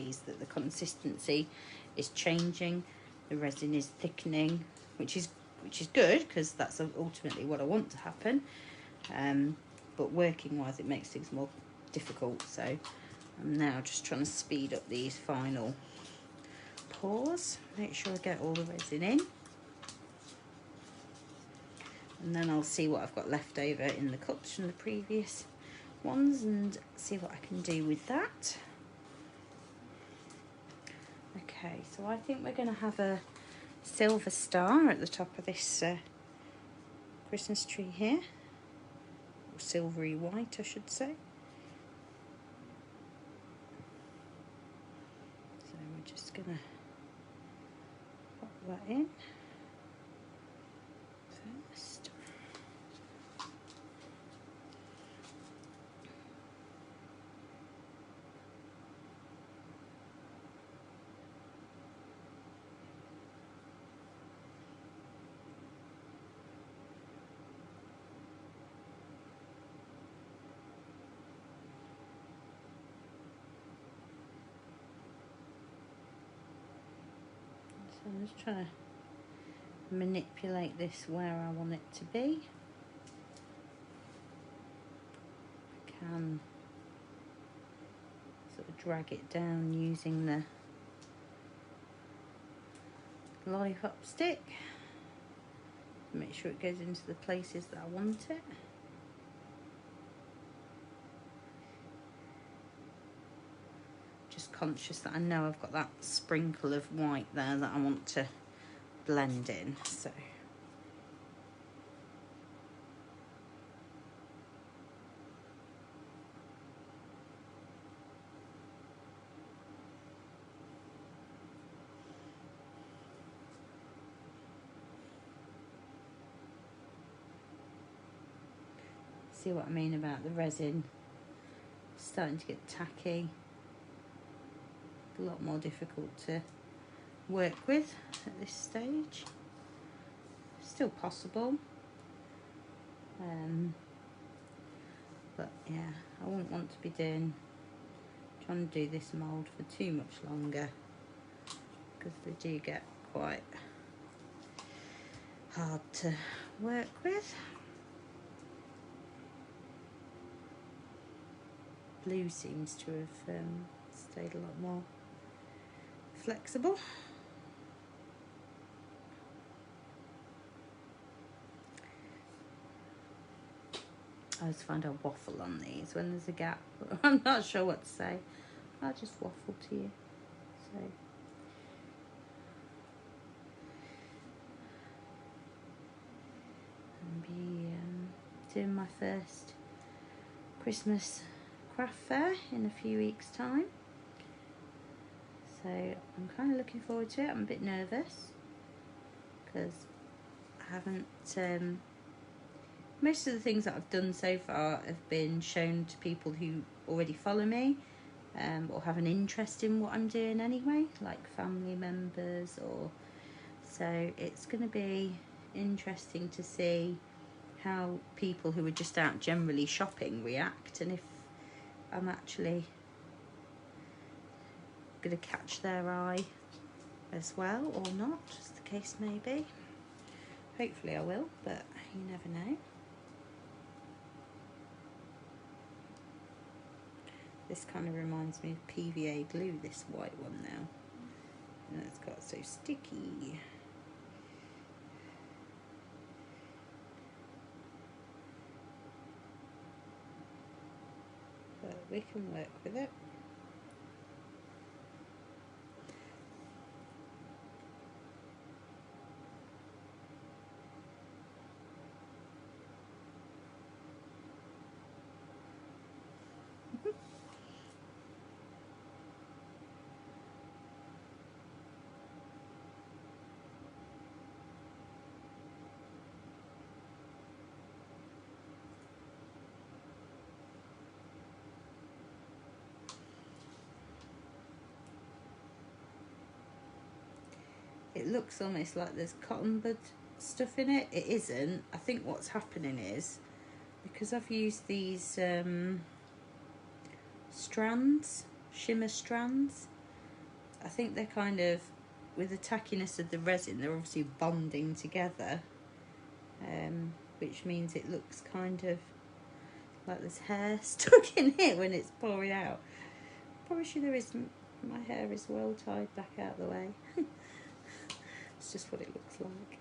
pleased that the consistency is changing, the resin is thickening, which is good, because that's ultimately what I want to happen. But working wise, it makes things more difficult. So I'm now just trying to speed up these final pours, make sure I get all the resin in, and then I'll see what I've got left over in the cups from the previous ones and see what I can do with that. Okay, so I think we're going to have a silver star at the top of this Christmas tree here, or silvery white I should say. So we're just going to pop that in first. So I'm just trying to manipulate this where I want it to be. I can sort of drag it down using the lollipop stick to make sure it goes into the places that I want it. Just conscious that I know I've got that sprinkle of white there that I want to blend in. So see what I mean about the resin starting to get tacky, a lot more difficult to work with at this stage. Still possible, but yeah, I wouldn't want to be trying to do this mould for too much longer, because they do get quite hard to work with. Blue seems to have stayed a lot more flexible. I always find I waffle on these when there's a gap. I'm not sure what to say. I'll just waffle to you. So I'll be doing my first Christmas craft fair in a few weeks' time. So I'm kind of looking forward to it. I'm a bit nervous because I haven't... most of the things that I've done so far have been shown to people who already follow me or have an interest in what I'm doing anyway, like family members. Or so it's going to be interesting to see how people who are just out generally shopping react, and if I'm actually going to catch their eye as well or not, as the case may be. Hopefully I will, but you never know. This kind of reminds me of PVA glue, this white one now. And it's got so sticky. But we can work with it. It looks almost like there's cotton bud stuff in it. It isn't. I think what's happening is, because I've used these strands, shimmer strands, I think they're kind of, with the tackiness of the resin, they're obviously bonding together, which means it looks kind of like there's hair stuck in it when it's pouring out. Promise you there isn't. My hair is well tied back out the way. It's just what it looks like.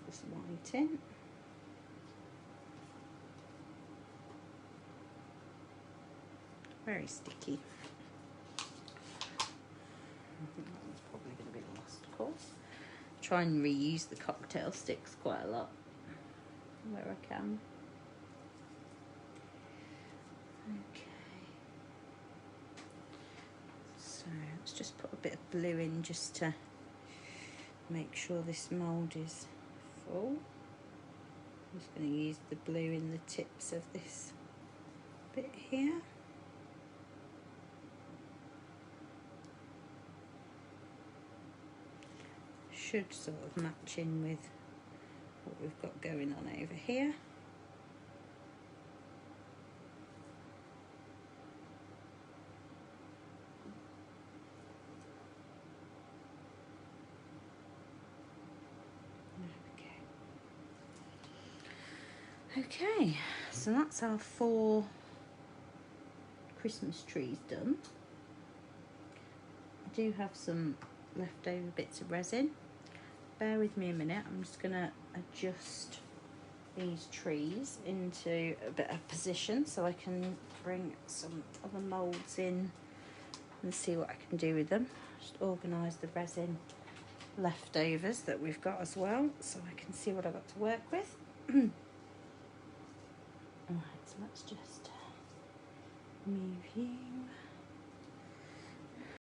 This white in. Very sticky. I think that one's probably going to be the last course. Try and reuse the cocktail sticks quite a lot where I can. Okay. So let's just put a bit of blue in just to make sure this mould is full. I'm just going to use the blue in the tips of this bit here. Should sort of match in with what we've got going on over here. Okay, so that's our 4 Christmas trees done. I do have some leftover bits of resin. Bear with me a minute, I'm just going to adjust these trees into a bit of position so I can bring some other moulds in and see what I can do with them. Just organise the resin leftovers that we've got as well so I can see what I've got to work with. Alright, so let's just move you